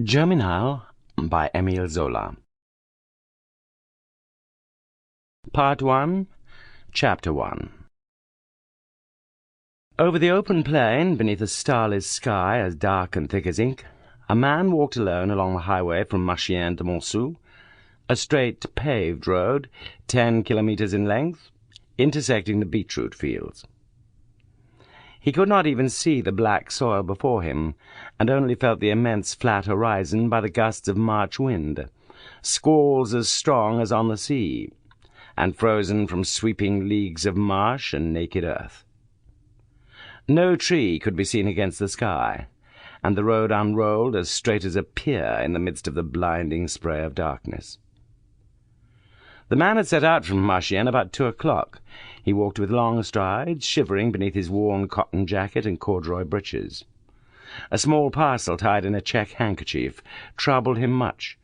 Germinal by Émile Zola. Part 1, Chapter 1. Over the open plain, beneath a starless sky as dark and thick as ink, a man walked alone along the highway from ëtienne to ensue, a straight paved road, 10 kilometers in length, intersecting the beetroot fields. He could not even see the black soil before him, and only felt the immense flat horizon by the gusts of March wind, squalls as strong as on the sea, and frozen from sweeping leagues of marsh and naked earth. No tree could be seen against the sky, and the road unrolled as straight as a pier in the midst of the blinding spray of darkness. The man had set out from ëtienne about 2 o'clock. He walked with long strides, shivering beneath his worn cotton jacket and corduroy breeches. A small parcel tied in a check handkerchief troubled him much,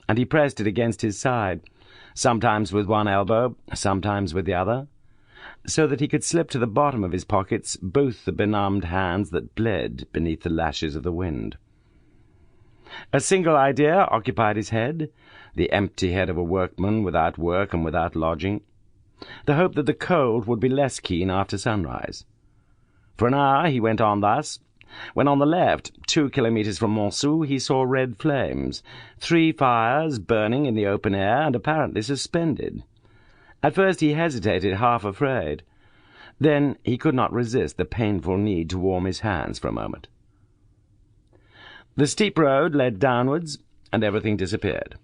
and he pressed it against his side, sometimes with one elbow, sometimes with the other, so that he could slip to the bottom of his pockets both the benumbed hands that bled beneath the lashes of the wind. A single idea occupied his head, the empty head of a workman without work and without lodging, the hope that the cold would be less keen after sunrise. For an hour he went on thus, when on the left, 2 kilometers from ensue, he saw red flames, 3 fires burning in the open air and apparently suspended. At first he hesitated, half afraid. Then he could not resist the painful need to warm his hands for a moment. The steep road led downwards, and everything disappeared.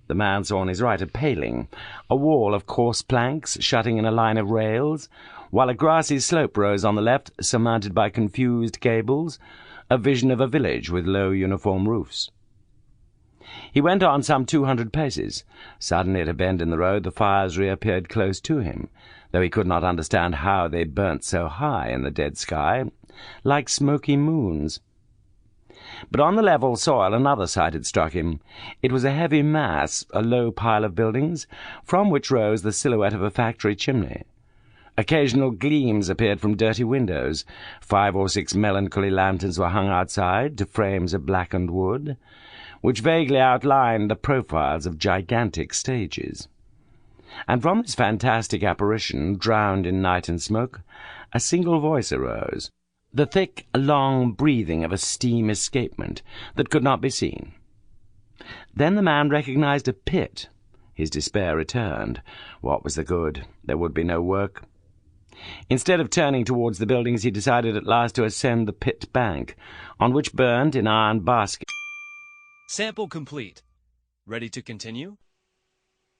The man saw on his right a paling, a wall of coarse planks shutting in a line of rails, while a grassy slope rose on the left, surmounted by confused gables, a vision of a village with low uniform roofs. He went on some 200 paces. Suddenly, at a bend in the road, the fires reappeared close to him, though he could not understand how they burnt so high in the dead sky, like smoky moons. But on the level soil another sight had struck him. It was a heavy mass, a low pile of buildings, from which rose the silhouette of a factory chimney. Occasional gleams appeared from dirty windows. 5 or 6 melancholy lanterns were hung outside to frames of blackened wood, which vaguely outlined the profiles of gigantic stages. And from this fantastic apparition, drowned in night and smoke, a single voice arose, the thick, long breathing of a steam escapement that could not be seen. Then the man recognized a pit. His despair returned. What was the good? There would be no work. Instead of turning towards the buildings, he decided at last to ascend the pit bank, on which burned in iron baskets. Sample complete. Ready to continue?